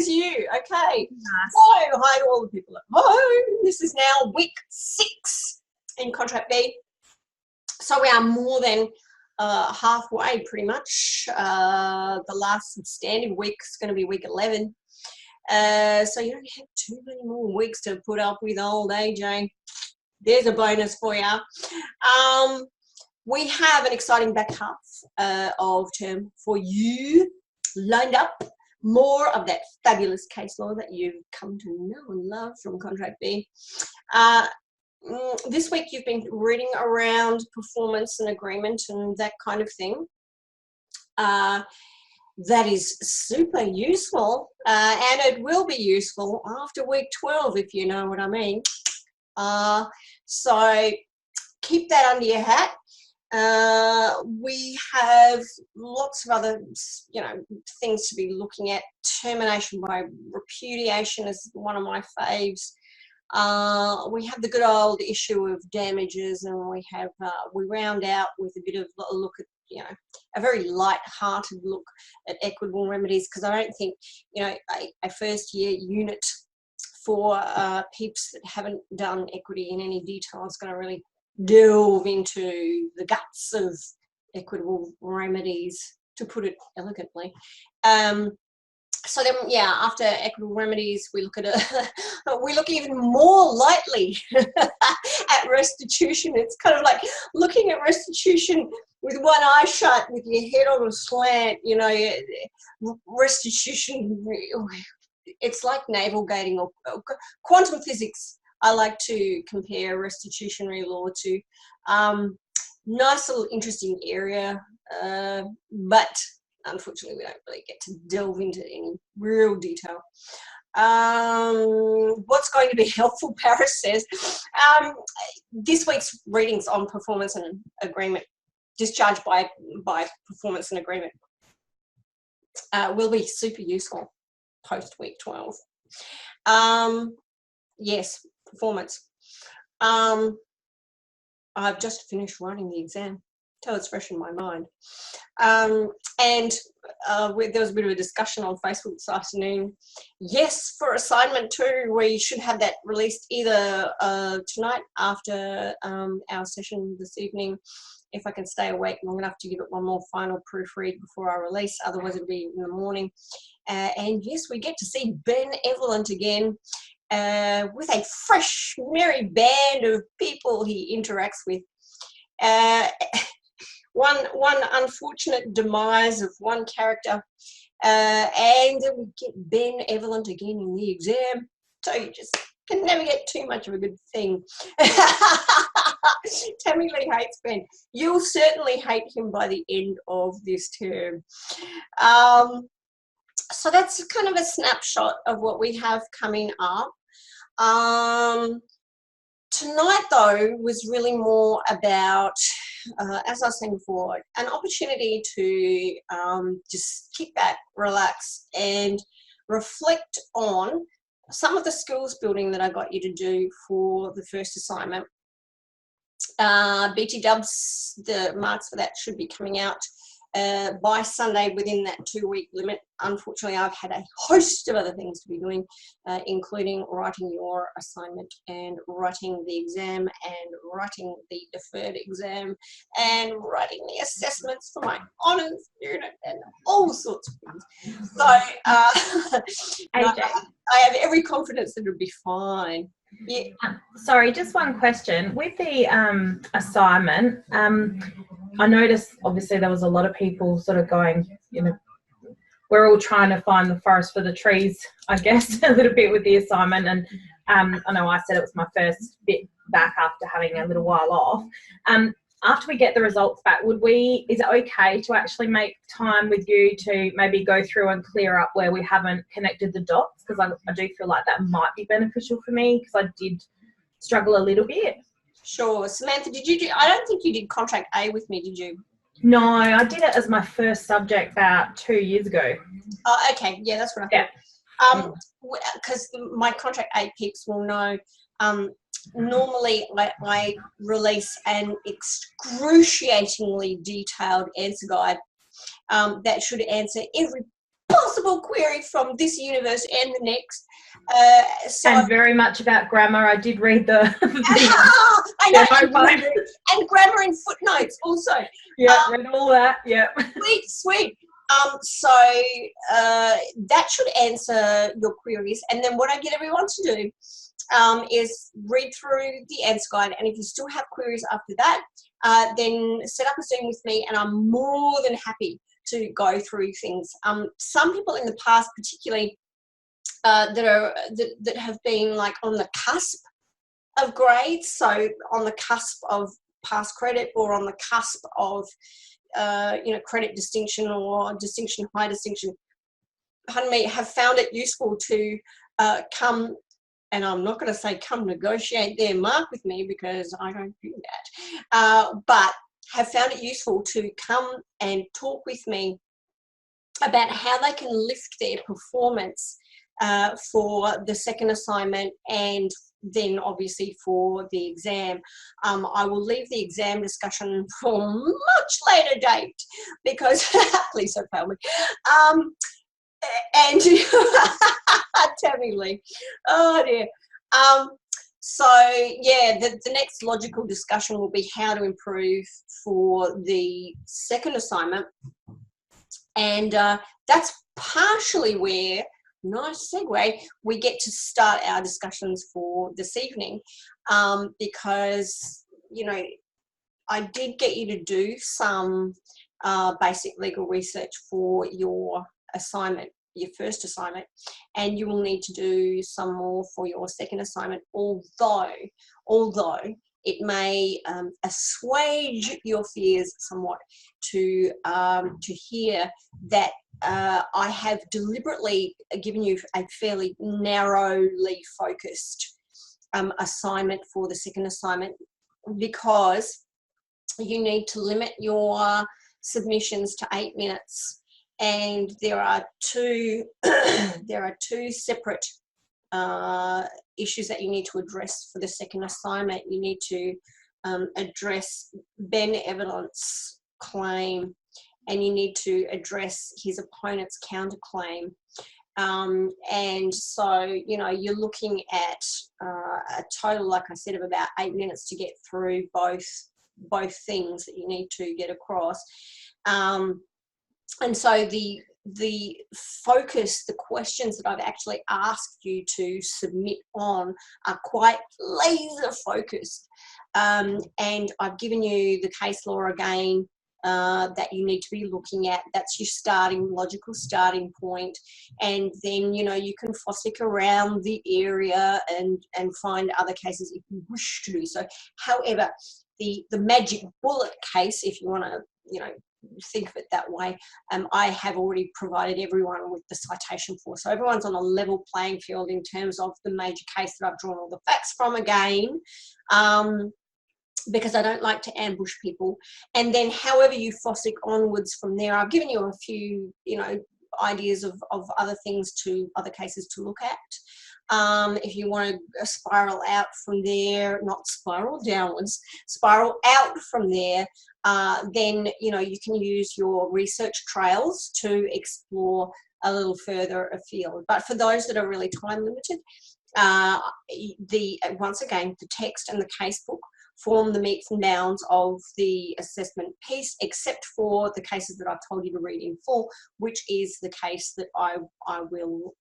there's you. Okay. Nice. So, hi to all the people at home. This is now week 6 in Contract B. So we are more than halfway, pretty much. The last substantive week is going to be week 11. So you don't have too many more weeks to put up with old AJ. There's a bonus for you. We have an exciting back half of term for you lined up. More of that fabulous case law that you've come to know and love from Contract B. This week you've been reading around performance and agreement and that kind of thing. That is super useful, and it will be useful after week 12, if you know what I mean. So keep that under your hat. We have lots of other, things to be looking at. Termination by repudiation is one of my faves. We have the good old issue of damages, and we have we round out with a bit of a look at, a very light-hearted look at equitable remedies, because I don't think, a first-year unit for peeps that haven't done equity in any detail is going to really delve into the guts of equitable remedies, to put it elegantly. So then, after equitable remedies, we look at we look even more lightly at restitution. It's kind of like looking at restitution with one eye shut, with your head on a slant. Restitution. It's like navel gating or quantum physics. I like to compare restitutionary law to. Nice little interesting area, but unfortunately we don't really get to delve into any real detail. What's going to be helpful, Paris says. This week's readings on performance and agreement, discharge by performance and agreement, will be super useful post week 12. Yes, performance. I've just finished writing the exam, so it's fresh in my mind. And there was a bit of a discussion on Facebook this afternoon. Yes, for assignment 2, we should have that released either tonight after our session this evening, if I can stay awake long enough to give it one more final proofread before I release. Otherwise it'll be in the morning. And yes, we get to see Ben Evelyn again, with a fresh, merry band of people he interacts with. One unfortunate demise of one character, and then we get Ben Evelyn again in the exam. So you just can never get too much of a good thing. Tammy Lee hates Ben. You'll certainly hate him by the end of this term. So that's kind of a snapshot of what we have coming up. Tonight, though, was really more about, as I was saying before, an opportunity to just kick back, relax, and reflect on some of the skills building that I got you to do for the first assignment. BT Dubs, the marks for that should be coming out by Sunday within that 2-week limit. Unfortunately, I've had a host of other things to be doing, including writing your assignment and writing the exam and writing the deferred exam and writing the assessments for my honours unit and all sorts of things. So I have every confidence that it'll be fine. Yeah. Sorry, just one question. With the assignment, I noticed obviously there was a lot of people sort of going, we're all trying to find the forest for the trees, I guess, a little bit with the assignment. And I know I said it was my first bit back after having a little while off. After we get the results back, is it okay to actually make time with you to maybe go through and clear up where we haven't connected the dots? Because I do feel like that might be beneficial for me, because I did struggle a little bit. Sure. Samantha, I don't think you did contract A with me, did you? No, I did it as my first subject about 2 years ago. Oh, okay. Yeah, that's what I thought. Because my contract A peeps will know, normally I release an excruciatingly detailed answer guide that should answer every possible query from this universe and the next. And very much about grammar. I did read the I know, and grammar and footnotes also. Yeah, read all that. Yeah. Sweet. So that should answer your queries. And then what I get everyone to do is read through the answer guide. And if you still have queries after that, then set up a Zoom with me, and I'm more than happy to go through things. Some people in the past, particularly that have been like on the cusp of grades, so on the cusp of pass credit or on the cusp of credit distinction or distinction, high distinction, pardon me, have found it useful to come, and I'm not going to say come negotiate their mark with me because I don't do that, but have found it useful to come and talk with me about how they can lift their performance for the second assignment and then obviously for the exam. I will leave the exam discussion for a much later date because, please don't fail me. And Tammy Lee, oh dear. So yeah, the next logical discussion will be how to improve for the second assignment. And that's partially where, nice segue, we get to start our discussions for this evening, because, you know, I did get you to do some basic legal research for your assignment, your first assignment, and you will need to do some more for your second assignment, although it may assuage your fears somewhat to hear that I have deliberately given you a fairly narrowly focused assignment for the second assignment, because you need to limit your submissions to 8 minutes, and there are two separate issues that you need to address for the second assignment. You need to address Ben Evidence claim, and you need to address his opponent's counterclaim. And so, you know, you're looking at a total, like I said, of about 8 minutes to get through both things that you need to get across. And so the focus, the questions that I've actually asked you to submit on are quite laser focused. And I've given you the case law again that you need to be looking at. That's your logical starting point. And then, you know, you can fossick around the area and find other cases if you wish to do so. However, the magic bullet case, if you want to, you know, think of it that way, I have already provided everyone with the citation for. So everyone's on a level playing field in terms of the major case that I've drawn all the facts from again, because I don't like to ambush people. And then however you fossick onwards from there, I've given you a few, you know, ideas of other things other cases to look at. If you want to spiral out from there, not spiral downwards, spiral out from there, then, you know, you can use your research trails to explore a little further afield. But for those that are really time limited, once again, the text and the casebook form the meats and bounds of the assessment piece, except for the cases that I've told you to read in full, which is the case that I will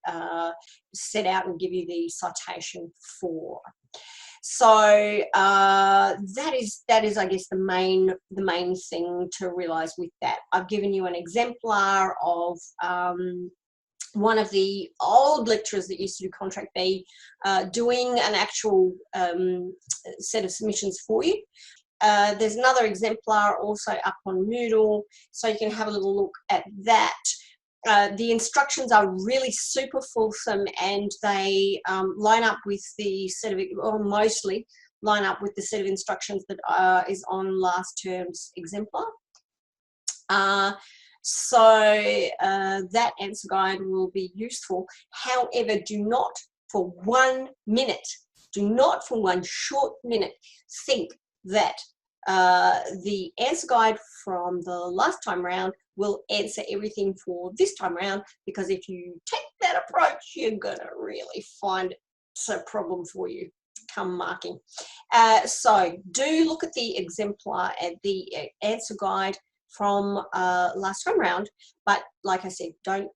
set out and give you the citation for. So that is, I guess, the main thing to realise with that. I've given you an exemplar of one of the old lecturers that used to do Contract B doing an actual set of submissions for you. There's another exemplar also up on Moodle, so you can have a little look at that. The instructions are really super fulsome, and they line up with the set of, or mostly line up with the set of instructions that is on last term's exemplar. So that answer guide will be useful. However, do not for 1 minute, do not for one short minute think that the answer guide from the last time round will answer everything for this time round, because if you take that approach, you're gonna really find it's a problem for you come marking. So do look at the exemplar and the answer guide from last time round, but like I said, don't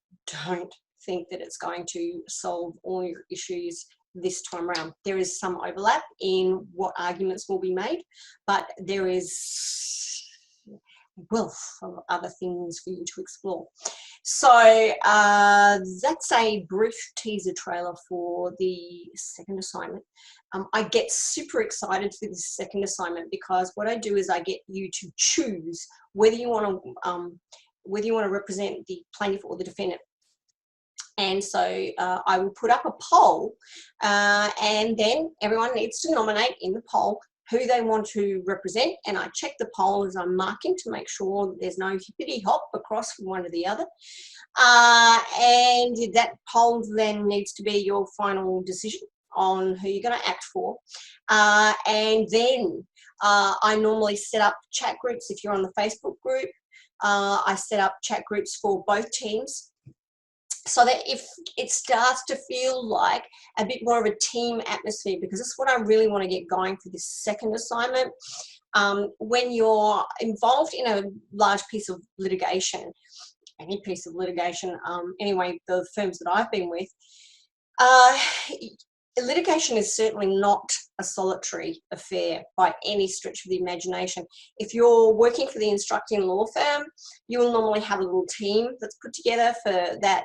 think that it's going to solve all your issues this time around. There is some overlap in what arguments will be made, but there is a wealth of other things for you to explore. So that's a brief teaser trailer for the second assignment. I get super excited for this second assignment because what I do is I get you to choose whether you want to represent the plaintiff or the defendant. And so I will put up a poll, and then everyone needs to nominate in the poll who they want to represent, and I check the poll as I'm marking to make sure there's no hippity hop across from one to the other. And that poll then needs to be your final decision on who you're going to act for. And then I normally set up chat groups. If you're on the Facebook group, I set up chat groups for both teams, so that if it starts to feel like a bit more of a team atmosphere, because that's what I really want to get going for this second assignment. When you're involved in a large piece of litigation, any piece of litigation, anyway, the firms that I've been with, litigation is certainly not a solitary affair by any stretch of the imagination. If you're working for the instructing law firm, you will normally have a little team that's put together for that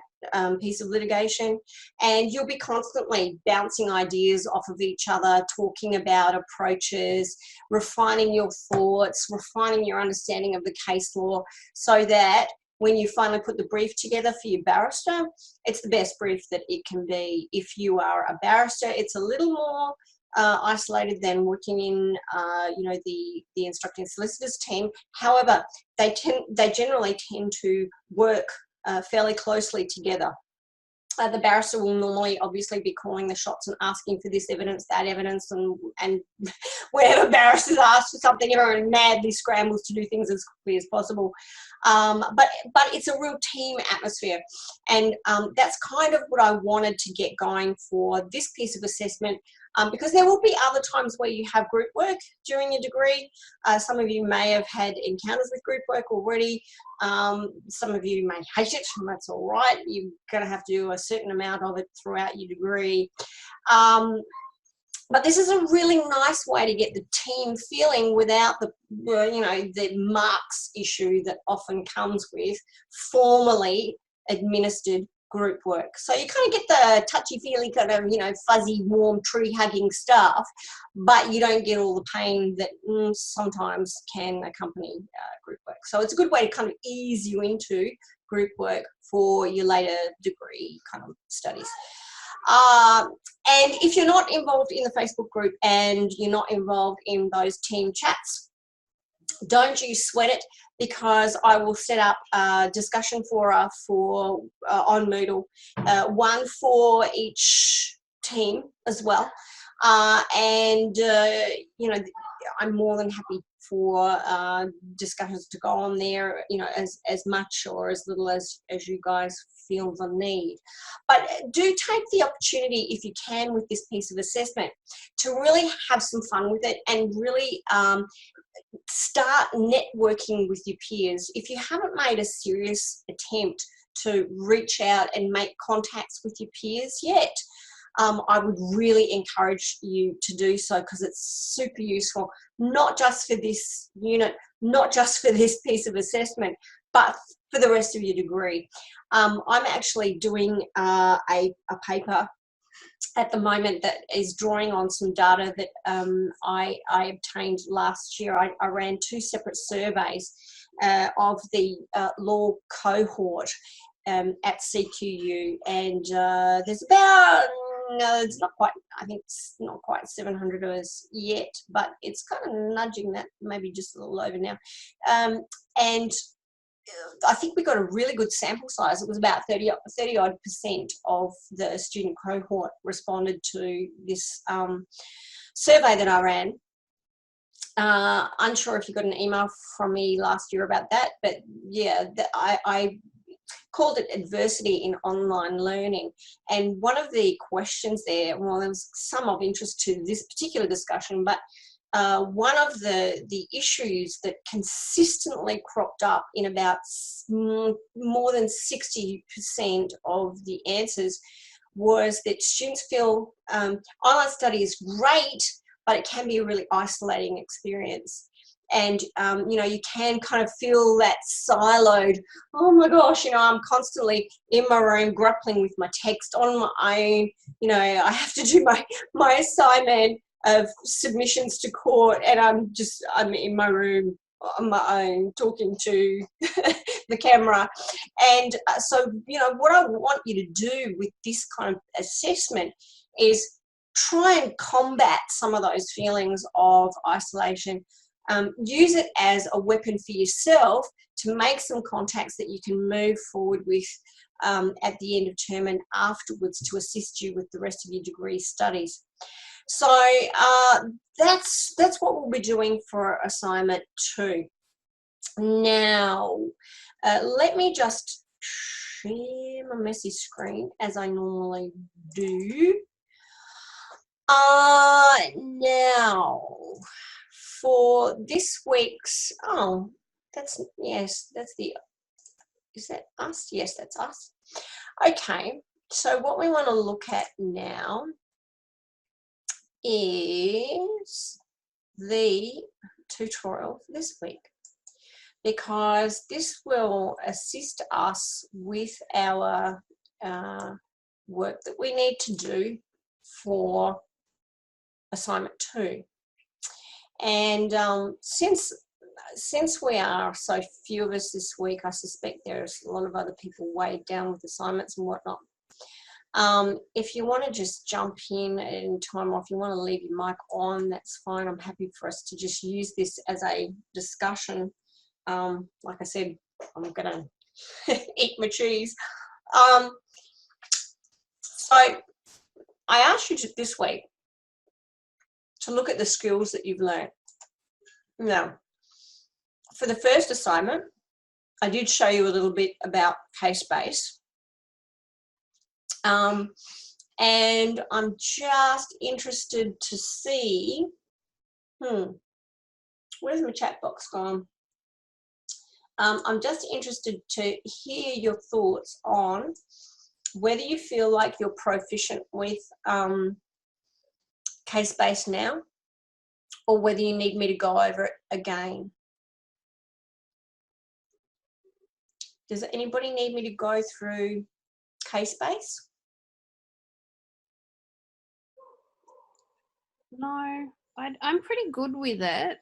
piece of litigation, and you'll be constantly bouncing ideas off of each other, talking about approaches, refining your thoughts, refining your understanding of the case law, so that when you finally put the brief together for your barrister, it's the best brief that it can be. If you are a barrister, it's a little more isolated than working in, the instructing solicitors team. However, they generally tend to work fairly closely together. The barrister will normally obviously be calling the shots and asking for this evidence, that evidence, and whenever barristers ask for something, everyone madly scrambles to do things as quickly as possible. But it's a real team atmosphere, and that's kind of what I wanted to get going for this piece of assessment, because there will be other times where you have group work during your degree. Some of you may have had encounters with group work already. Some of you may hate it, and that's all right. You're going to have to do a certain amount of it throughout your degree. But this is a really nice way to get the team feeling without the marks issue that often comes with formally administered group work. So you kind of get the touchy-feely kind of, fuzzy, warm, tree-hugging stuff, but you don't get all the pain that sometimes can accompany group work. So it's a good way to kind of ease you into group work for your later degree kind of studies. And if you're not involved in the Facebook group and you're not involved in those team chats, don't you sweat it, because I will set up a discussion forum on Moodle, one for each team as well. I'm more than happy for discussions to go on there, as much or as little as you guys feel the need. But do take the opportunity, if you can, with this piece of assessment, to really have some fun with it and really start networking with your peers. If you haven't made a serious attempt to reach out and make contacts with your peers yet, I would really encourage you to do so, because it's super useful, not just for this unit, not just for this piece of assessment, but for the rest of your degree. I'm actually doing a paper at the moment that is drawing on some data that I obtained last year. I ran 2 separate surveys of the law cohort at CQU, and there's about, it's not quite, I think it's not quite 700 of us yet, but it's kind of nudging that, maybe just a little over now. And I think we got a really good sample size. It was about 30-odd% of the student cohort responded to this survey that I ran. Unsure if you got an email from me last year about that, but yeah, I called it adversity in online learning. And one of the questions there, well, there was some of interest to this particular discussion, but one of the issues that consistently cropped up in about more than 60% of the answers was that students feel online study is great, but it can be a really isolating experience. And, you know, you can kind of feel that siloed, oh my gosh, you know, I'm constantly in my room grappling with my text on my own, you know, I have to do my assignment of submissions to court, and I'm in my room on my own talking to the camera. And so, you know, what I want you to do with this kind of assessment is try and combat some of those feelings of isolation. Use it as a weapon for yourself to make some contacts that you can move forward with at the end of term and afterwards to assist you with the rest of your degree studies. So that's what we'll be doing for assignment 2. Now, let me just share my messy screen as I normally do. Now, for this week's, is that us? Yes, that's us. Okay, so what we want to look at now is the tutorial for this week, because this will assist us with our work that we need to do for assignment 2. And since we are so few of us this week, I suspect there's a lot of other people weighed down with assignments and whatnot. If you want to just jump in at any time, or if you want to leave your mic on, that's fine. I'm happy for us to just use this as a discussion. Like I said, I'm gonna eat my cheese. So I asked you this week to look at the skills that you've learned. Now, for the first assignment, I did show you a little bit about case-based. And I'm just interested to see, where's my chat box gone? I'm just interested to hear your thoughts on whether you feel like you're proficient with case-based now, or whether you need me to go over it again. Does anybody need me to go through case-based? No, I'm pretty good with it.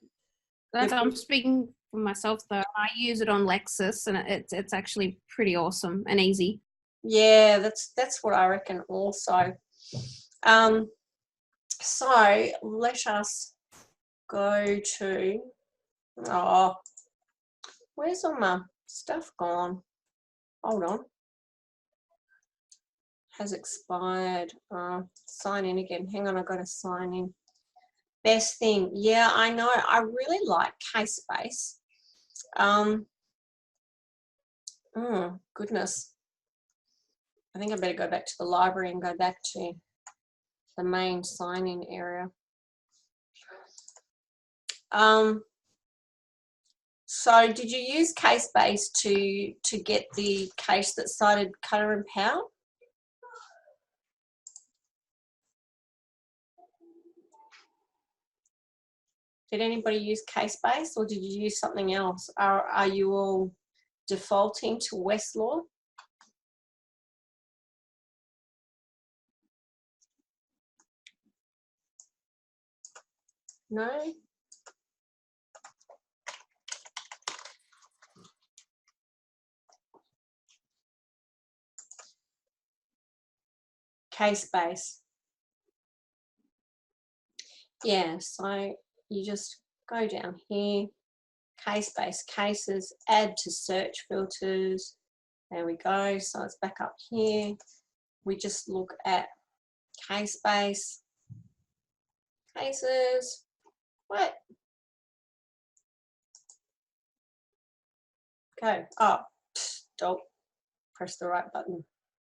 I'm speaking for myself though. I use it on Lexis, and it's actually pretty awesome and easy. Yeah, that's what I reckon also. So let us go to, where's all my stuff gone? Hold on. Has expired. Sign in again. Hang on, I've got to sign in. Best thing. Yeah, I know. I really like case-based. Goodness. I think I better go back to the library and go back to the main sign-in area. So did you use case-based to get the case that cited Cutter and Powell? Did anybody use case-based, or did you use something else? Are you all defaulting to Westlaw? No? Case-based. Yeah, so you just go down here, case-based cases, add to search filters. There we go. So it's back up here. We just look at case-based cases. What? Go. Oh, don't press the right button.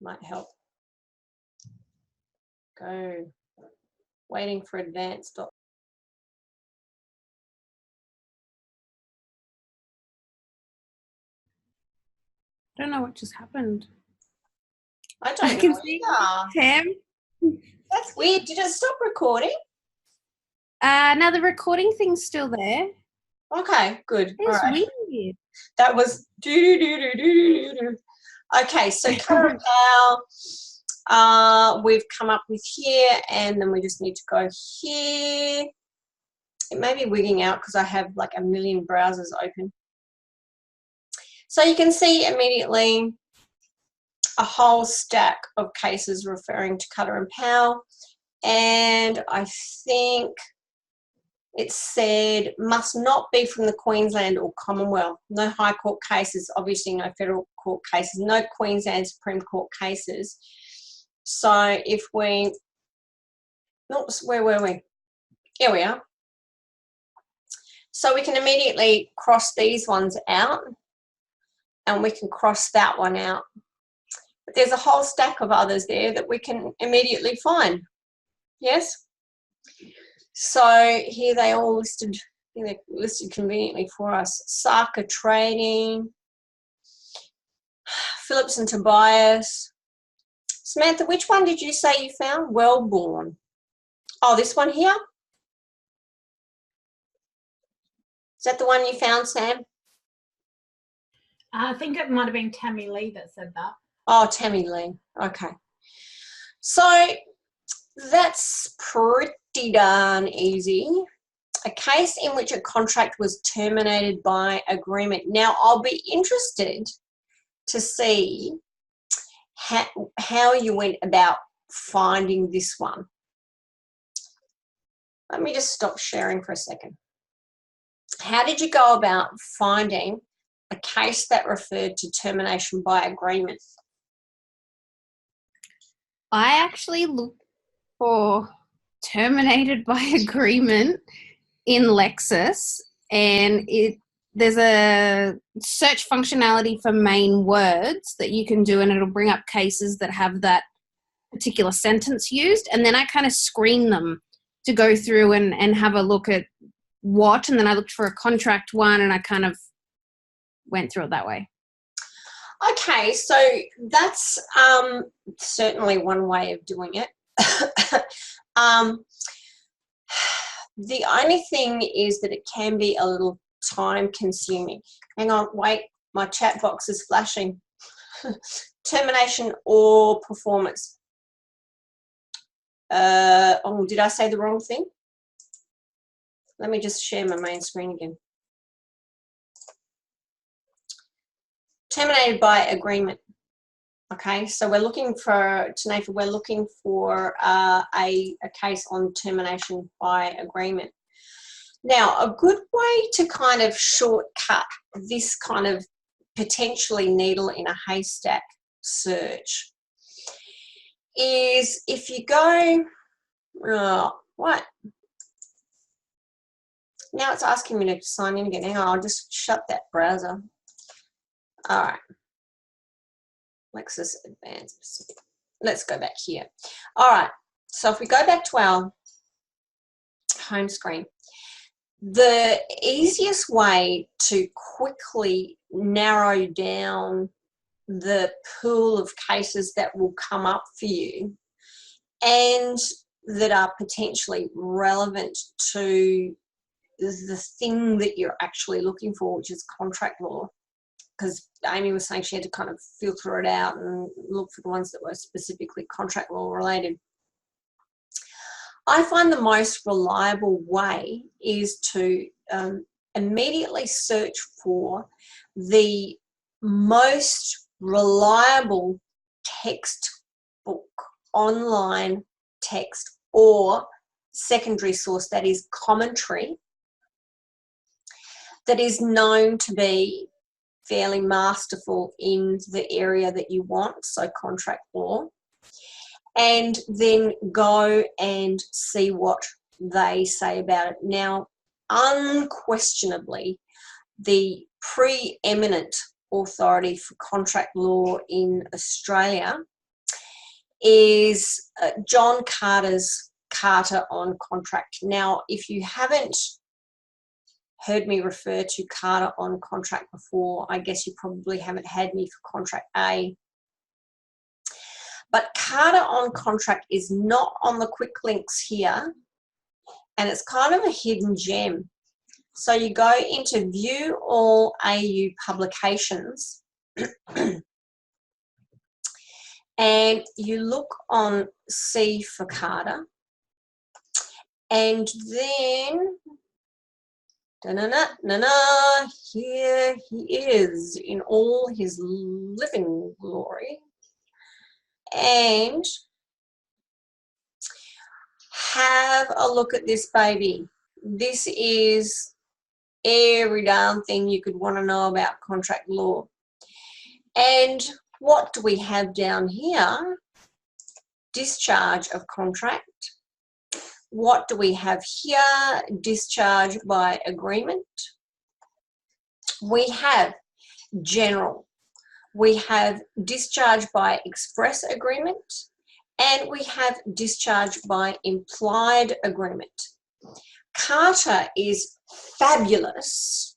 Might help. Go. Waiting for advanced. I don't know what just happened. I I don't can know see either. Tam. That's weird. Did it stop recording? Now the recording thing's still there. Okay, good. All It's right. weird. That was do. Okay, so Cutter and Pal, we've come up with here, and then we just need to go here. It may be wigging out because I have like a million browsers open. So you can see immediately a whole stack of cases referring to Cutter and Pal, and I think it said must not be from the Queensland or Commonwealth. No High Court cases, obviously no Federal Court cases, no Queensland Supreme Court cases. So if we, oops, where were we? Here we are. So we can immediately cross these ones out, and we can cross that one out. But there's a whole stack of others there that we can immediately find. Yes? So here they all listed, they're listed conveniently for us. Saka Trading, Phillips and Tobias. Samantha, which one did you say you found? Wellborn. Oh, this one here? Is that the one you found, Sam? I think it might have been Tammy Lee that said that. Oh, Tammy Lee. Okay. So that's pretty darn easy. A case in which a contract was terminated by agreement. Now, I'll be interested to see how you went about finding this one. Let me just stop sharing for a second. How did you go about finding a case that referred to termination by agreement? I actually looked for terminated by agreement in Lexis, and there's a search functionality for main words that you can do, and it'll bring up cases that have that particular sentence used, and then I kind of screen them to go through and have a look at what, and then I looked for a contract one, and I kind of went through it that way. Okay, so that's certainly one way of doing it. The only thing is that it can be a little time consuming. Hang on, wait, my chat box is flashing. Termination or performance. Oh, did I say the wrong thing? Let me just share my main screen again. Terminated by agreement. Okay, so we're looking for, Tanefa, we're looking for a case on termination by agreement. Now, a good way to kind of shortcut this kind of potentially needle in a haystack search is if you go, what? Now it's asking me to sign in again. Hang on, I'll just shut that browser. All right. Lexis Advanced Pacific. Let's go back here. All right. So if we go back to our home screen, the easiest way to quickly narrow down the pool of cases that will come up for you and that are potentially relevant to the thing that you're actually looking for, which is contract law, because Amy was saying she had to kind of filter it out and look for the ones that were specifically contract law related. I find the most reliable way is to immediately search for the most reliable textbook, online text or secondary source, that is commentary, that is known to be fairly masterful in the area that you want, so contract law, and then go and see what they say about it. Now, unquestionably, the preeminent authority for contract law in Australia is John Carter's Carter on Contract. Now, if you haven't heard me refer to Carter on Contract before, I guess you probably haven't had me for Contract A. But Carter on Contract is not on the quick links here, and it's kind of a hidden gem. So you go into View All AU Publications and you look on C for Carter, and then here he is in all his living glory. And have a look at this baby. This is every darn thing you could want to know about contract law. And what do we have down here? Discharge of contract. What do we have here? Discharge by agreement. We have general. We have discharge by express agreement, and we have discharge by implied agreement. Carter is fabulous,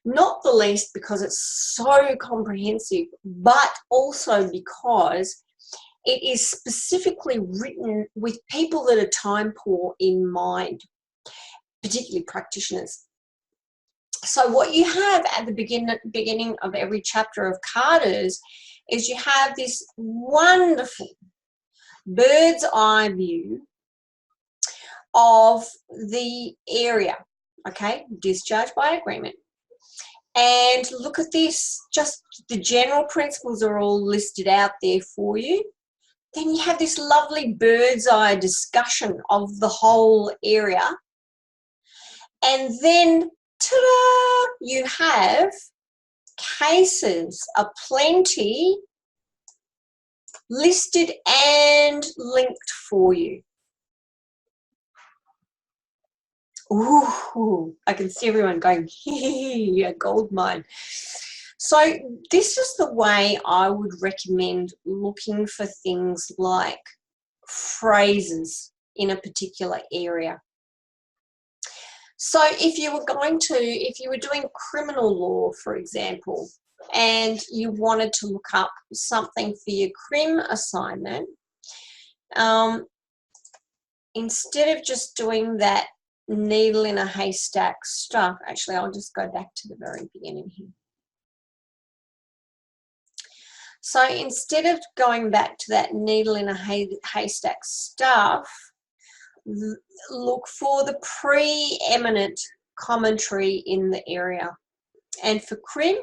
not the least because it's so comprehensive, but also because it is specifically written with people that are time poor in mind, particularly practitioners. So what you have at the beginning of every chapter of Carter's is you have this wonderful bird's eye view of the area, okay, discharge by agreement. And look at this, just the general principles are all listed out there for you. Then you have this lovely bird's eye discussion of the whole area. And then, ta-da, you have cases aplenty listed and linked for you. Ooh, I can see everyone going, a gold mine. So this is the way I would recommend looking for things like phrases in a particular area. So if you were doing criminal law, for example, and you wanted to look up something for your crim assignment, instead of just doing that needle in a haystack stuff, actually I'll just go back to the very beginning here. So instead of going back to that needle in a haystack stuff, look for the preeminent commentary in the area. And for crim,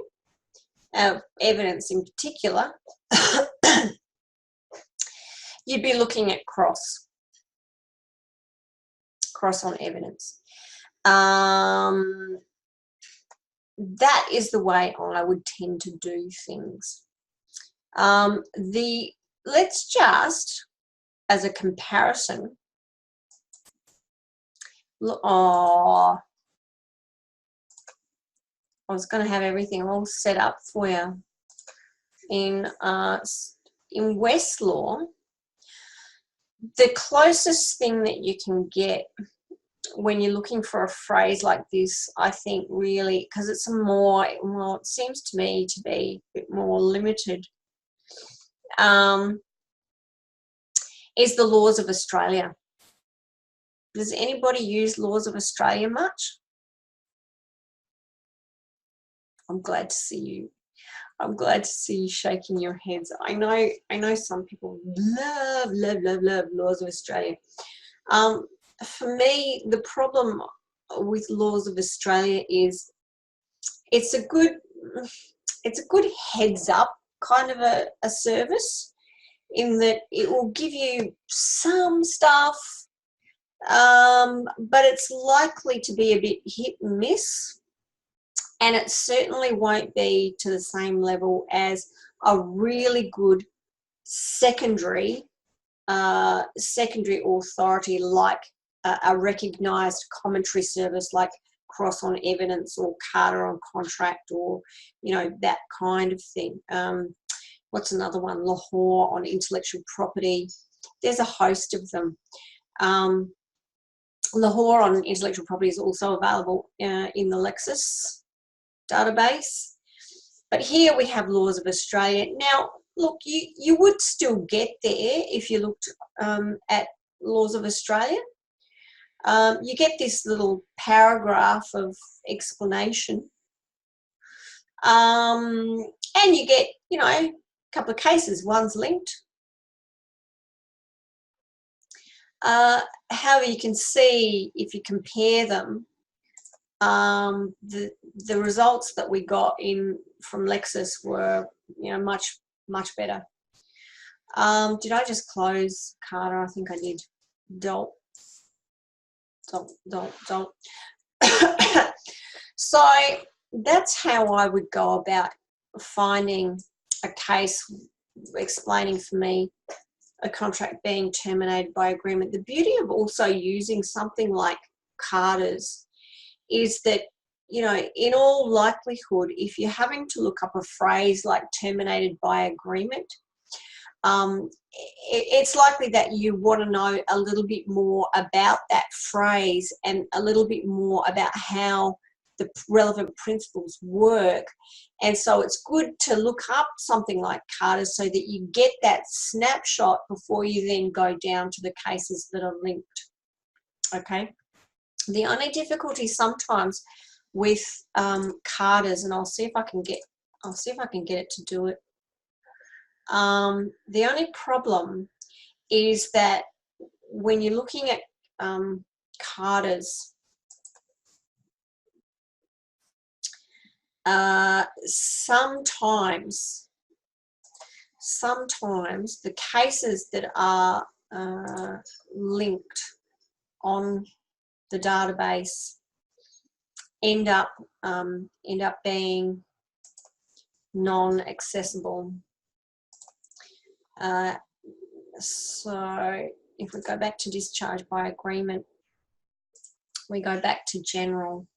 evidence in particular, you'd be looking at cross on evidence. That is the way I would tend to do things. Let's just, as a comparison, look, I was going to have everything all set up for you. In Westlaw, the closest thing that you can get when you're looking for a phrase like this, I think really, because it's it seems to me to be a bit more limited, is the Laws of Australia. Does anybody use Laws of Australia much? I'm glad to see you. I'm glad to see you shaking your heads. I know some people love Laws of Australia. For me, the problem with Laws of Australia is it's a good heads up kind of a service, in that it will give you some stuff, but it's likely to be a bit hit and miss, and it certainly won't be to the same level as a really good secondary authority like a recognised commentary service like cross on evidence or CADA on contract or, you know, that kind of thing. What's another one? Lahore on intellectual property. There's a host of them. Lahore on intellectual property is also available in the Lexis database. But here we have Laws of Australia. Now, look, you would still get there if you looked at Laws of Australia. You get this little paragraph of explanation. And you get, you know, a couple of cases. One's linked. However, you can see if you compare them, the results that we got from Lexis were, you know, much better. Did I just close CADA? I think I did. Don't. So that's how I would go about finding a case, explaining for me a contract being terminated by agreement. The beauty of also using something like CADA's is that, you know, in all likelihood, if you're having to look up a phrase like terminated by agreement, it's likely that you want to know a little bit more about that phrase and a little bit more about how the relevant principles work. And so it's good to look up something like CADA so that you get that snapshot before you then go down to the cases that are linked. Okay. The only difficulty sometimes with CADA's, and I'll see if I can get it to do it. The only problem is that when you're looking at CADA's, sometimes the cases that are linked on the database end up being non-accessible. So if we go back to discharge by agreement, we go back to general,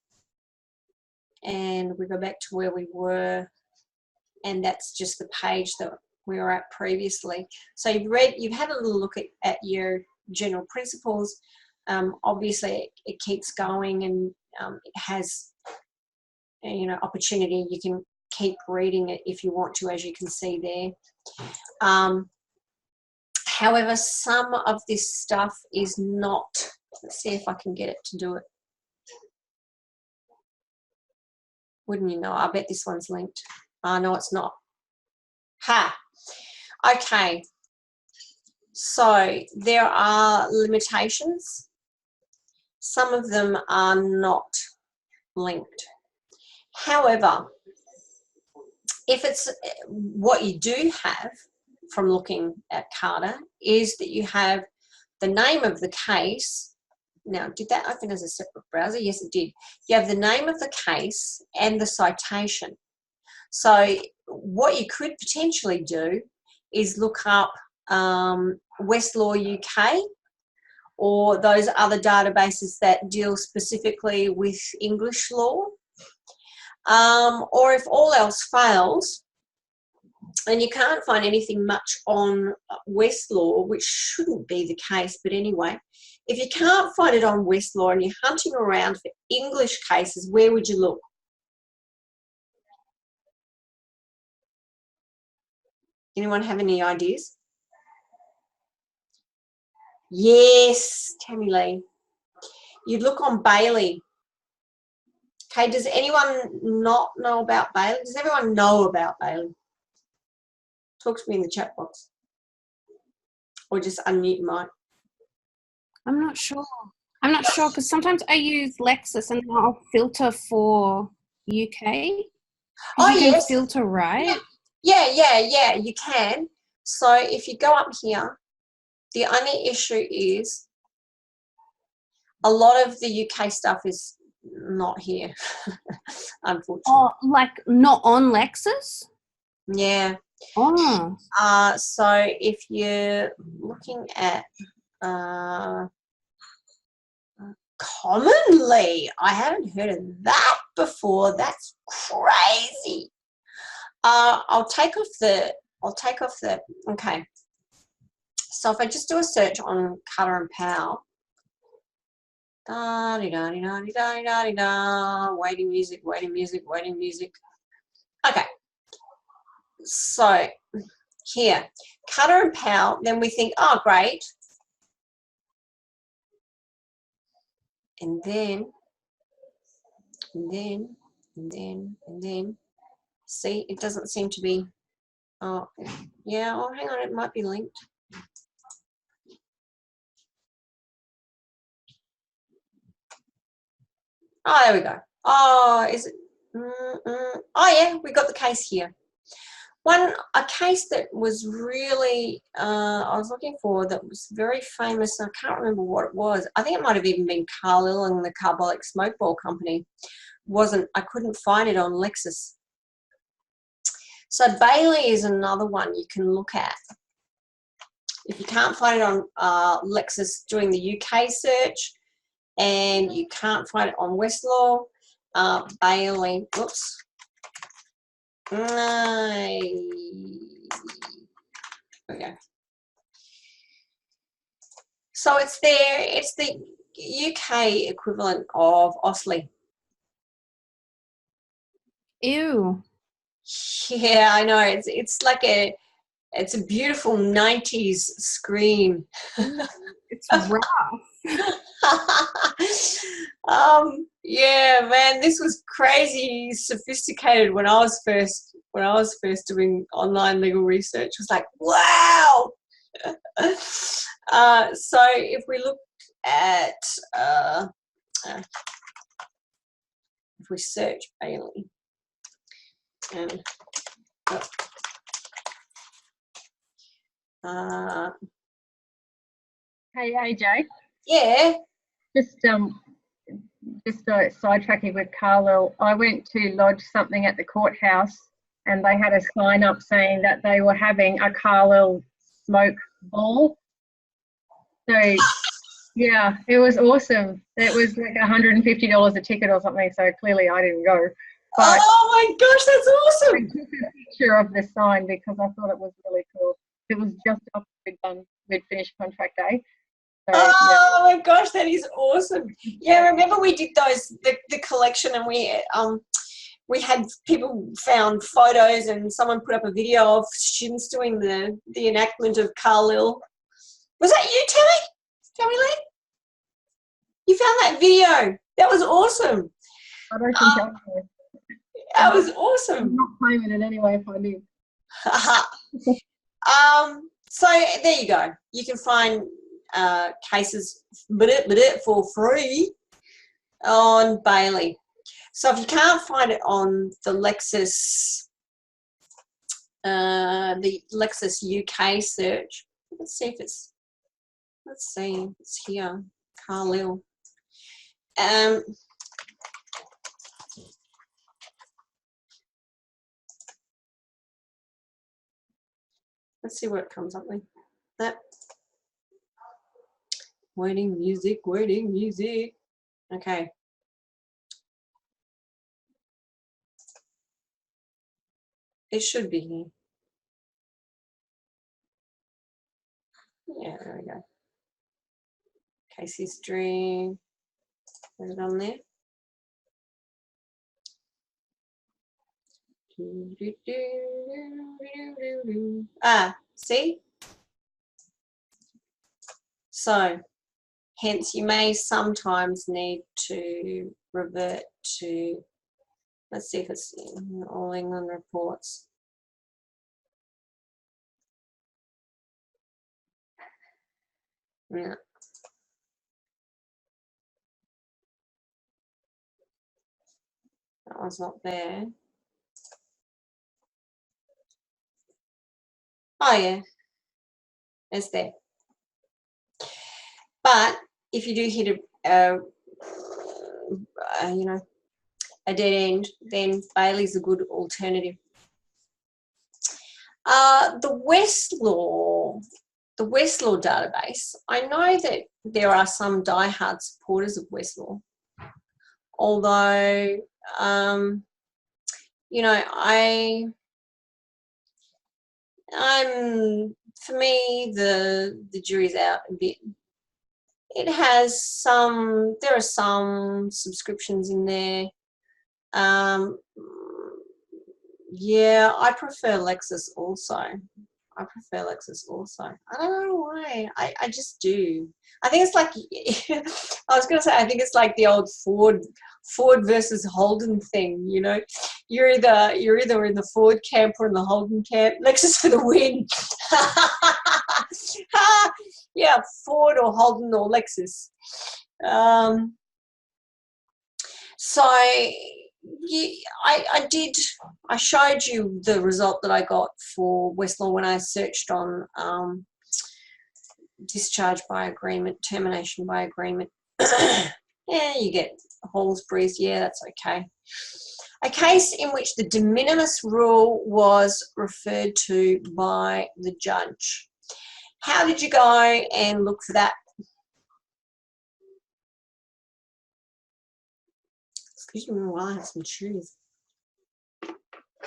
and we go back to where we were, and that's just the page that we were at previously. So you've had a little look at your general principles. Obviously it keeps going, and it has, you know, opportunity. You can keep reading it if you want to, as you can see there. However, some of this stuff is not. Let's see if I can get it to do it. Wouldn't you know? I bet this one's linked. No, it's not. Ha! Okay. So there are limitations. Some of them are not linked. However, if it's what you do have from looking at CADA is that you have the name of the case. Now, did that open as a separate browser? Yes, it did. You have the name of the case and the citation. So what you could potentially do is look up Westlaw UK or those other databases that deal specifically with English law. Or if all else fails, and you can't find anything much on Westlaw, which shouldn't be the case, but anyway, if you can't find it on Westlaw and you're hunting around for English cases, where would you look? Anyone have any ideas? Yes, Tammy Lee. You'd look on Bailey. Okay, does anyone not know about Bailey? Does everyone know about Bailey? Talk to me in the chat box. Or just unmute your mic. I'm not sure. I'm not sure because sometimes I use Lexis and I'll filter for UK. Oh, you can yes. filter, right? Yeah, you can. So if you go up here, the only issue is a lot of the UK stuff is not here, unfortunately. Oh, like not on Lexis? Yeah. Oh. So if you're looking at commonly. I haven't heard of that before. That's crazy. I'll take off the, okay. So if I just do a search on Cutter and Powell, waiting music. Okay, so here, Cutter and Powell, then we think, oh, great. And then, see, it doesn't seem to be, oh, yeah, oh, hang on, it might be linked. Oh, there we go. Oh, is it? Oh, yeah, we got the case here. A case that was really, I was looking for, that was very famous. I can't remember what it was. I think it might have even been Carlyle and the Carbolic Smoke Ball Company. I couldn't find it on Lexis. So Bailey is another one you can look at. If you can't find it on Lexis doing the UK search, and you can't find it on Westlaw, Bailey, whoops. There we go. So it's there, it's the UK equivalent of Ostley. Ew. Yeah, I know. It's like it's a beautiful 90s screen. It's rough. Yeah, man, this was crazy sophisticated when I was first doing online legal research. It was like, wow. So if we look at if we search Bailey and Hey AJ. yeah. Just sidetracking with Carlyle. I went to lodge something at the courthouse, and they had a sign up saying that they were having a Carlyle smoke ball. So yeah, it was awesome. It was like $150 a ticket or something. So clearly I didn't go. But Oh my gosh, that's I awesome. took a picture of the sign because I thought it was really cool. It was just after we'd finished contract day. So, Oh my gosh, that is awesome. Yeah, remember we did the collection, and we had people found photos, and someone put up a video of students doing the enactment of Carlyle. Was that you, Tammy Lee? You found that video. That was awesome. I don't think I know. That was I'm awesome. not claiming it anyway if I did. So there you go. You can find cases for free on Bailey. So if you can't find it on the Lexis UK search, let's see if it's here. Carlyle. Let's see what it comes up with. That waiting music. Okay. It should be here. Yeah, there we go. Case history. Is it on there? See? So, hence you may sometimes need to revert to, let's see if it's in All England reports. Yeah. That one's not there. Oh yeah, it's there. But if you do hit a dead end, then Bailey's a good alternative. The Westlaw the Westlaw database, I know that there are some diehard supporters of Westlaw, although, you know, for me, the jury's out a bit. It has there are some subscriptions in there. Yeah, I prefer Lexis also. I don't know why. I just do. I think it's like, I was going to say, I think it's like the old Ford versus Holden thing, you know. You're either in the Ford camp or in the Holden camp. Lexus for the win. Yeah, Ford or Holden or Lexus. So yeah, I showed you the result that I got for Westlaw when I searched on discharge by agreement, termination by agreement. Yeah, you get Hallsbury's. Yeah, that's okay. A case in which the de minimis rule was referred to by the judge. How did you go and look for that? Excuse me while I have some cheese.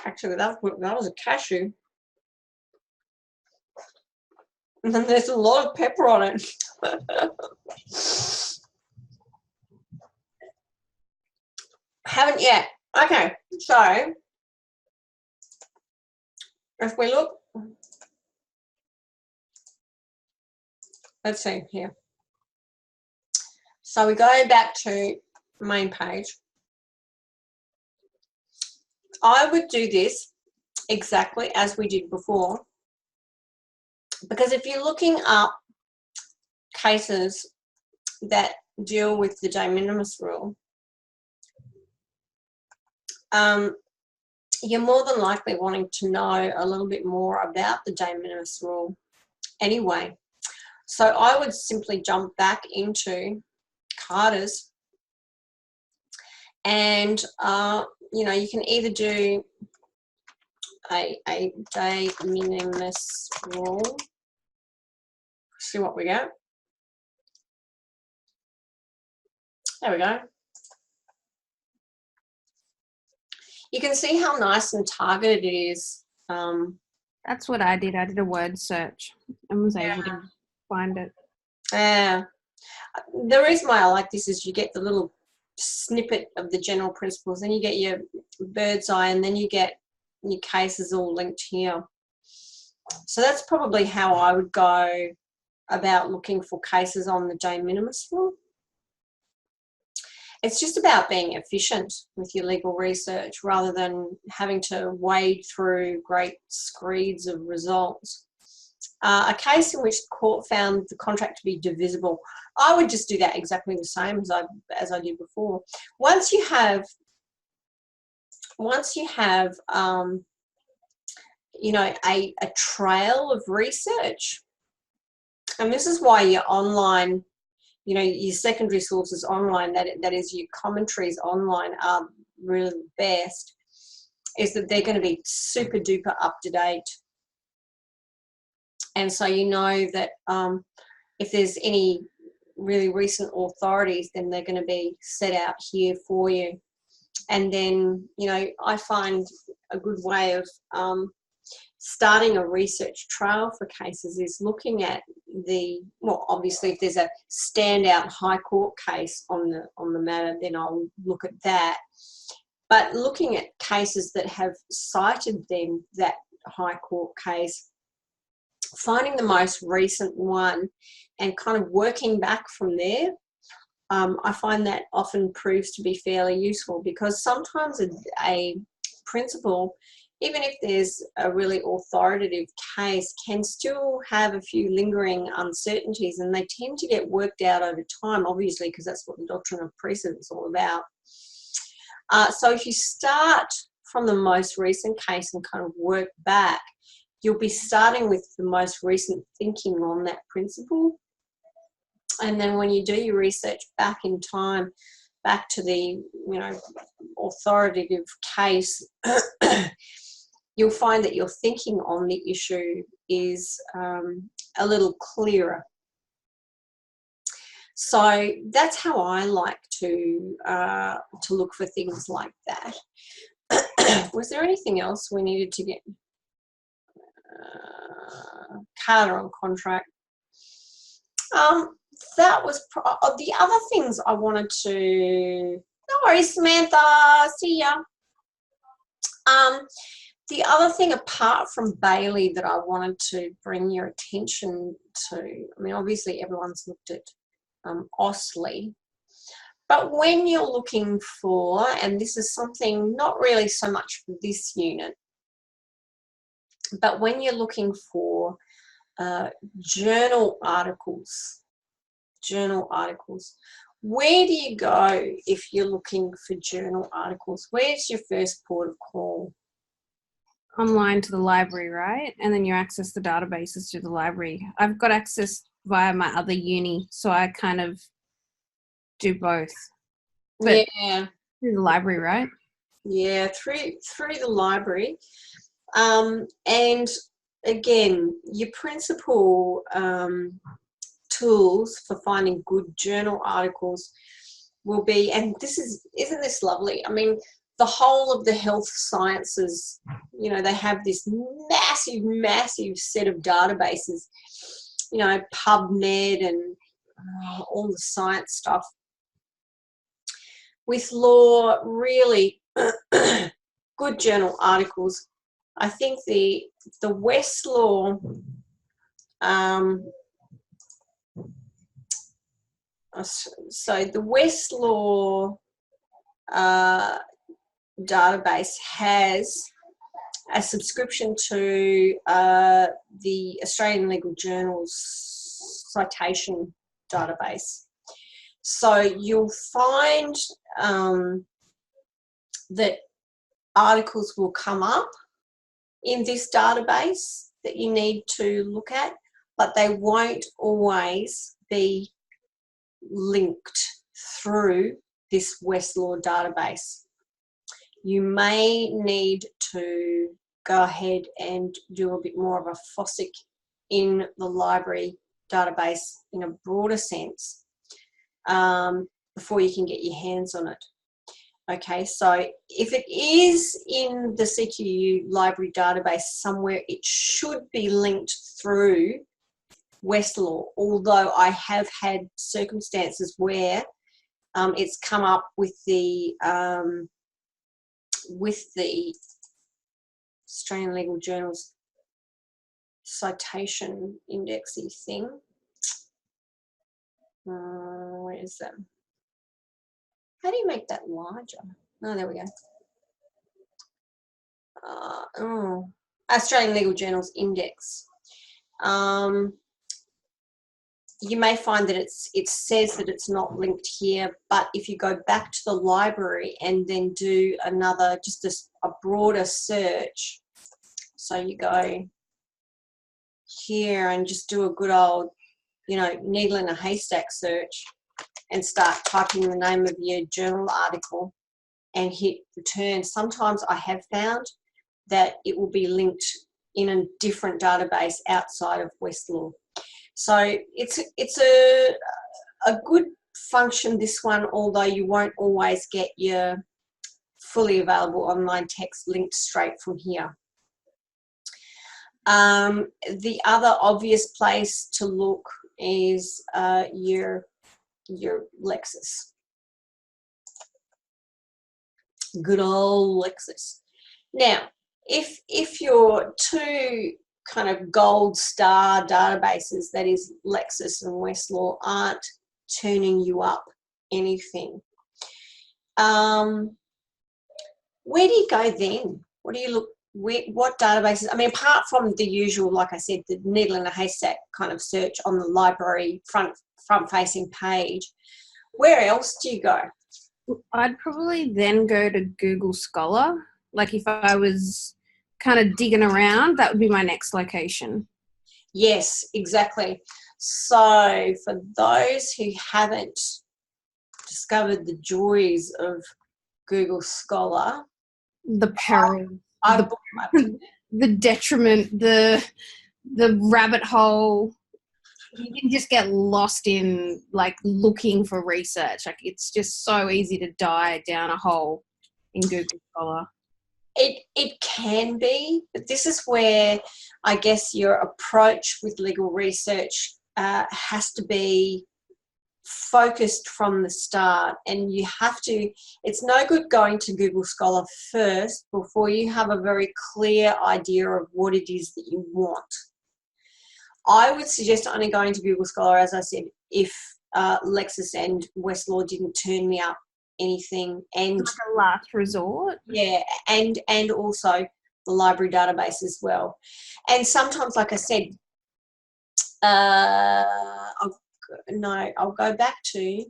Actually, that was a cashew. And then there's a lot of pepper on it. Haven't yet. Okay, so if we look, let's see here. So we go back to main page. I would do this exactly as we did before, because if you're looking up cases that deal with the de minimis rule, you're more than likely wanting to know a little bit more about the de minimis rule anyway. So I would simply jump back into Carter's, and you know, you can either do a de minimis rule. See what we get. There we go. You can see how nice and targeted it is. That's what I did. I did a word search and was able to find it. Yeah. The reason why I like this is you get the little snippet of the general principles, then you get your bird's eye, and then you get your cases all linked here. So that's probably how I would go about looking for cases on the de minimis rule. It's just about being efficient with your legal research rather than having to wade through great screeds of results. A case in which the court found the contract to be divisible, I would just do that exactly the same as I did before. Once you have you know, a trail of research, and this is why your online, you know, your secondary sources online, that is your commentaries online, are really the best, is that they're going to be super duper up to date. And so you know that if there's any really recent authorities, then they're going to be set out here for you. And then, you know, I find a good way of starting a research trail for cases is looking at well, obviously if there's a standout high court case on the matter, then I'll look at that. But looking at cases that have cited then that high court case, finding the most recent one and kind of working back from there, I find that often proves to be fairly useful, because sometimes a principle, even if there's a really authoritative case, can still have a few lingering uncertainties, and they tend to get worked out over time, obviously, because that's what the doctrine of precedent is all about. So if you start from the most recent case and kind of work back, you'll be starting with the most recent thinking on that principle. And then when you do your research back in time, back to the, you know, authoritative case, you'll find that your thinking on the issue is a little clearer. So that's how I like to look for things like that. Was there anything else we needed to get? Carta on contract. That was the other things I wanted to. No worries, Samantha. See ya. The other thing apart from Bailey that I wanted to bring your attention to, I mean, obviously everyone's looked at Ostley, but when you're looking for, and this is something not really so much for this unit, but when you're looking for journal articles, where do you go if you're looking for journal articles? Where's your first port of call? Online to the library, right? And then you access the databases through the library. I've got access via my other uni, so I kind of do both. But yeah, through the library, right? Yeah, through the library. And again, your principal tools for finding good journal articles will be, and isn't this lovely? I mean, the whole of the health sciences, you know, they have this massive set of databases, you know, PubMed and all the science stuff. With law, really good journal articles. I think the Westlaw so the Westlaw database has a subscription to the Australian Legal Journal's citation database. So you'll find that articles will come up in this database that you need to look at, but they won't always be linked through this Westlaw database. You may need to go ahead and do a bit more of a FOSIC in the library database in a broader sense before you can get your hands on it. Okay, so if it is in the CQU library database somewhere, it should be linked through Westlaw, although I have had circumstances where it's come up with the Australian Legal Journal's citation indexy thing. Where is that? How do you make that larger? Oh, there we go. Australian Legal Journal's index. You may find that it says that it's not linked here, but if you go back to the library and then do another, just a broader search, so you go here and just do a good old, you know, needle in a haystack search and start typing the name of your journal article and hit return. Sometimes I have found that it will be linked in a different database outside of Westlaw. So it's a good function, this one, although you won't always get your fully available online text linked straight from here. The other obvious place to look is your Lexis. Good old Lexis. Now, if your two kind of gold star databases, that is Lexis and Westlaw, aren't turning you up anything, where do you go then? What do you look? What databases? I mean, apart from the usual, like I said, the needle in a haystack kind of search on the library front-facing page, where else do you go? I'd probably then go to Google Scholar. Like if I was kind of digging around, that would be my next location. Yes, exactly. So for those who haven't discovered the joys of Google Scholar, The peril, the the detriment, the the rabbit hole. You can just get lost in like looking for research. Like it's just so easy to dive down a hole in Google Scholar. It can be, but this is where I guess your approach with legal research has to be focused from the start, and you have to, it's no good going to Google Scholar first before you have a very clear idea of what it is that you want. I would suggest only going to Google Scholar, as I said, if Lexis and Westlaw didn't turn me up anything, and Like a last resort. yeah, and also the library database as well. And sometimes, like I said, I'll go back to,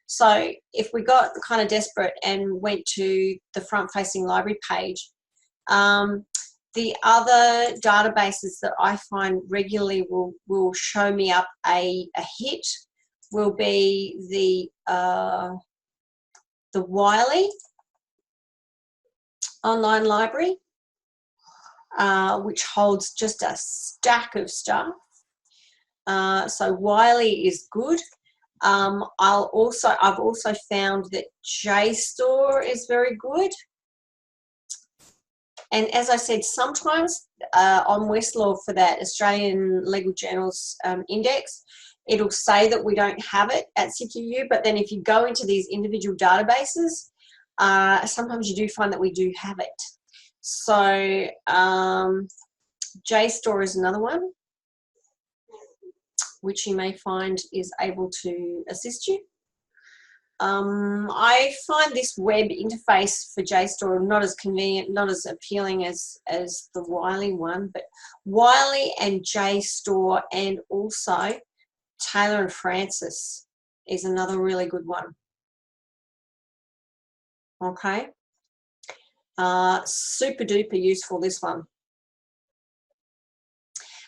so if we got kind of desperate and went to the front-facing library page, the other databases that I find regularly will show me up a hit will be the Wiley online library, which holds just a stack of stuff. So Wiley is good. I've also found that JSTOR is very good. And as I said, sometimes on Westlaw for that Australian Legal Journals index, it'll say that we don't have it at CQU, but then if you go into these individual databases, sometimes you do find that we do have it. So JSTOR is another one, which you may find is able to assist you. I find this web interface for JSTOR not as convenient, not as appealing as the Wiley one, but Wiley and JSTOR, and also Taylor and Francis is another really good one. Okay. Super duper useful, this one.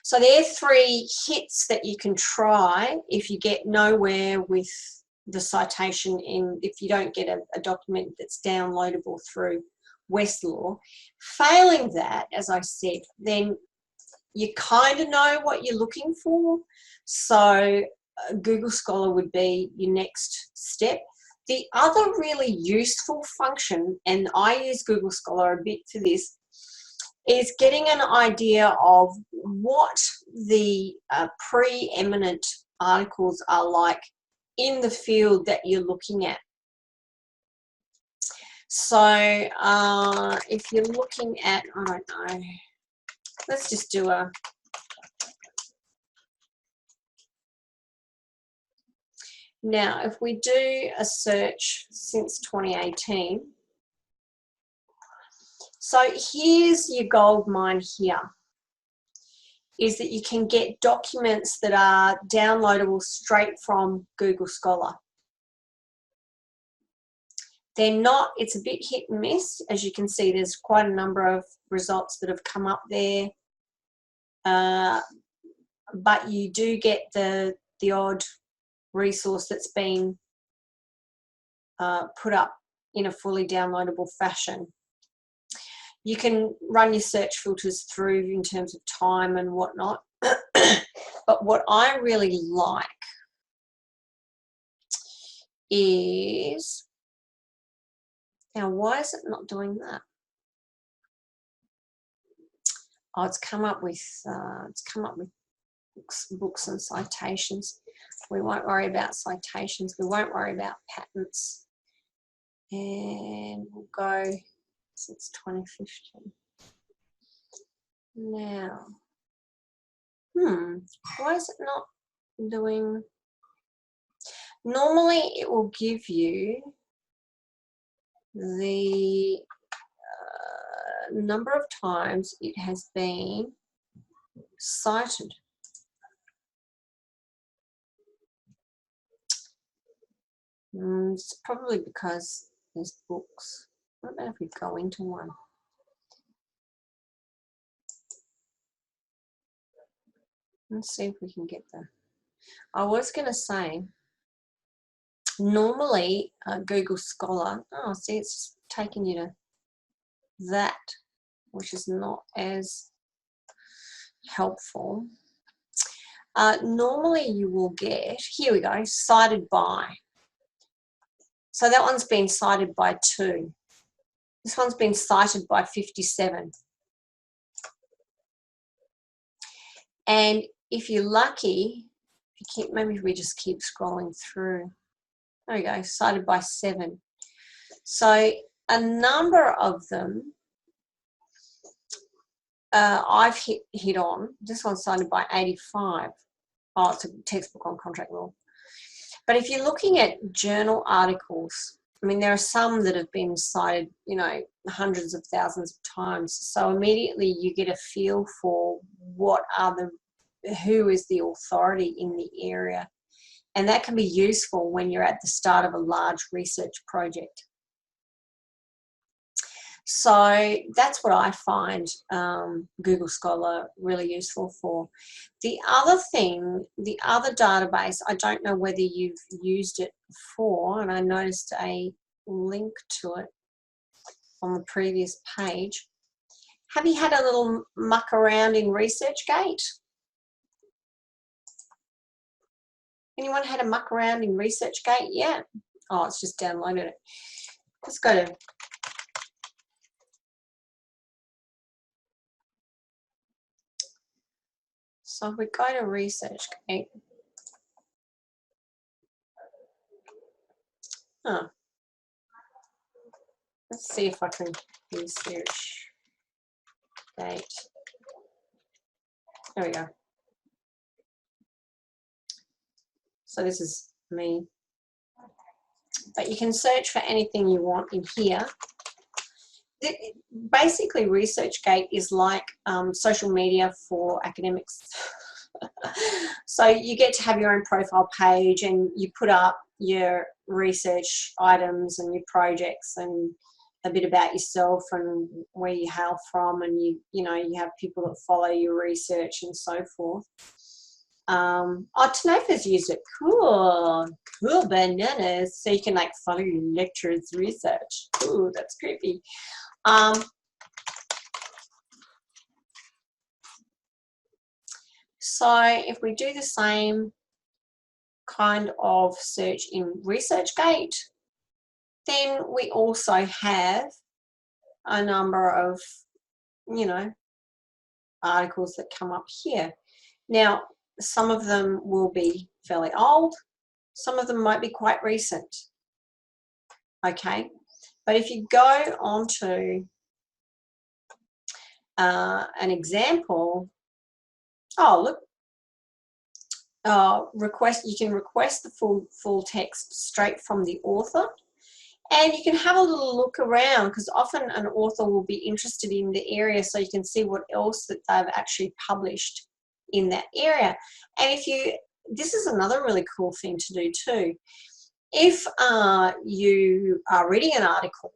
So there are 3 hits that you can try if you get nowhere with the citation, if you don't get a document that's downloadable through Westlaw. Failing that, as I said, then you kind of know what you're looking for. So Google Scholar would be your next step. The other really useful function, and I use Google Scholar a bit for this, is getting an idea of what the preeminent articles are like in the field that you're looking at. So if you're looking at, I don't know, let's just do a, now if we do a search since 2018, so here's your gold mine here, is that you can get documents that are downloadable straight from Google Scholar. They're not, it's a bit hit and miss. As you can see, there's quite a number of results that have come up there. But you do get the odd resource that's been put up in a fully downloadable fashion. You can run your search filters through in terms of time and whatnot. But what I really like is, now why is it not doing that? Oh, it's come up with books and citations. We won't worry about citations. We won't worry about patents. And we'll go since 2015. Now, why is it not doing? Normally it will give you the number of times it has been cited. It's probably because there's books. What about if we go into one? Let's see if we can get there. I was going to say, normally Google Scholar, oh, see, it's taking you to that, which is not as helpful. normally you will get, here we go, cited by. So that one's been cited by 2. This one's been cited by 57. And if you're lucky, maybe we just keep scrolling through. There we go, cited by 7. So a number of them I've hit on. This one's cited by 85. Oh, it's a textbook on contract law. But if you're looking at journal articles, I mean, there are some that have been cited, you know, hundreds of thousands of times. So immediately you get a feel for who is the authority in the area. And that can be useful when you're at the start of a large research project. So that's what I find Google Scholar really useful for. The other thing, the other database, I don't know whether you've used it before, and I noticed a link to it on the previous page. Have you had a little muck around in ResearchGate? Anyone had a muck around in ResearchGate yet? Oh, it's just downloaded it. Let's go to So if we go to ResearchGate, let's see if I can ResearchGate. There we go. So this is me. But you can search for anything you want in here. Basically, ResearchGate is like social media for academics. So you get to have your own profile page and you put up your research items and your projects and a bit about yourself and where you hail from, and you know you have people that follow your research and so forth. Tanofa's used it. Cool bananas. So you can like follow your lecturer's research. Ooh, that's creepy. So if we do the same kind of search in ResearchGate, then we also have a number of, you know, articles that come up here. Now, some of them will be fairly old, some of them might be quite recent, okay? But if you go on to an example, oh, look, you can request the full text straight from the author, and you can have a little look around because often an author will be interested in the area, so you can see what else that they've actually published in that area. And this is another really cool thing to do too. If you are reading an article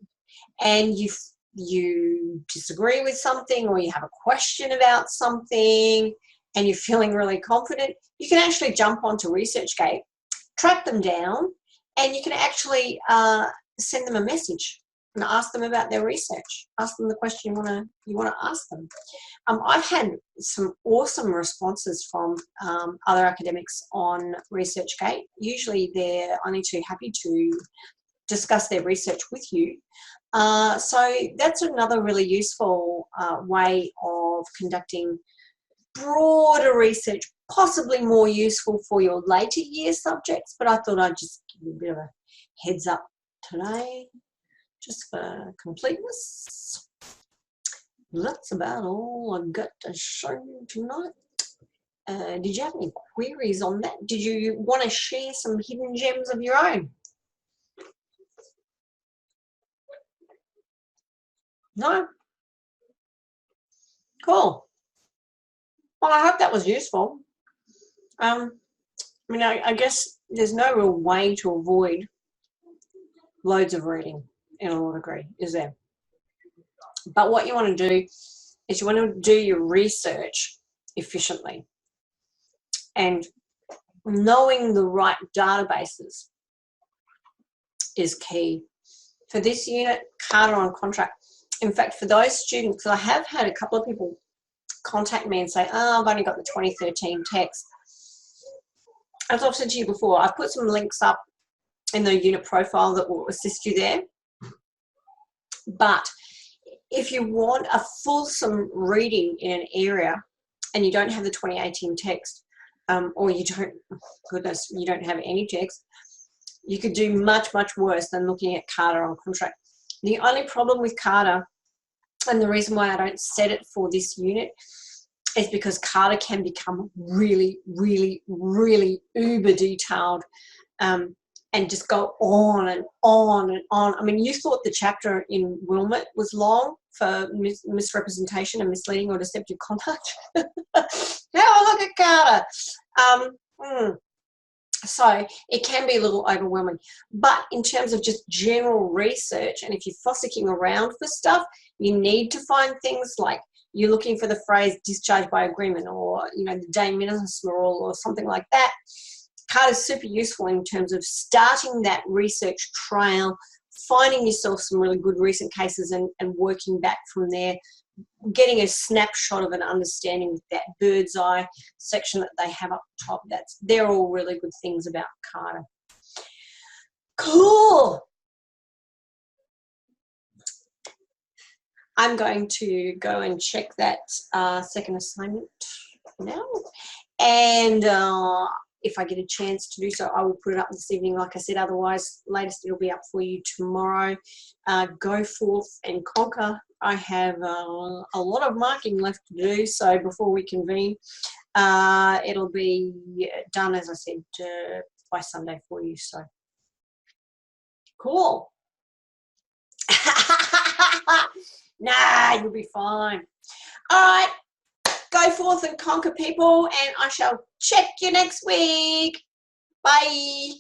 and you disagree with something, or you have a question about something and you're feeling really confident, you can actually jump onto ResearchGate, track them down, and you can actually send them a message and ask them about their research. Ask them the question you want to ask them. I've had some awesome responses from other academics on ResearchGate. Usually they're only too happy to discuss their research with you. So that's another really useful way of conducting broader research, possibly more useful for your later year subjects, but I thought I'd just give you a bit of a heads up today, just for completeness. That's about all I've got to show you tonight. Did you have any queries on that? Did you want to share some hidden gems of your own? No? Cool. Well, I hope that was useful. I mean, I guess there's no real way to avoid loads of reading in a law degree, is there? But what you want to do is you want to do your research efficiently. And knowing the right databases is key. For this unit, Carter on contract. In fact, for those students, because I have had a couple of people contact me and say, oh, I've only got the 2013 text. as I've said to you before, I've put some links up in the unit profile that will assist you there. But if you want a fulsome reading in an area and you don't have the 2018 text, or you don't, goodness, you don't have any text, you could do much, much worse than looking at CARTA on contract. The only problem with CARTA, and the reason why I don't set it for this unit, is because CARTA can become really, really, really uber detailed, and just go on and on and on. I mean, you thought the chapter in Wilmot was long for misrepresentation and misleading or deceptive conduct. Now look at CARTA. So it can be a little overwhelming. But in terms of just general research, and if you're fossicking around for stuff, you need to find things like you're looking for the phrase discharge by agreement, or, you know, the de minimis rule or something like that. CARTA is super useful in terms of starting that research trail, finding yourself some really good recent cases and working back from there, getting a snapshot of an understanding with that bird's eye section that they have up top. They're all really good things about CARTA. Cool. I'm going to go and check that second assignment now. And if I get a chance to do so, I will put it up this evening. Like I said, otherwise, latest it'll be up for you tomorrow. Go forth and conquer. I have a lot of marking left to do, so before we convene, it'll be done, as I said, by Sunday for you. So, cool. Nah, you'll be fine. All right. Go forth and conquer, people, and I shall check you next week. Bye.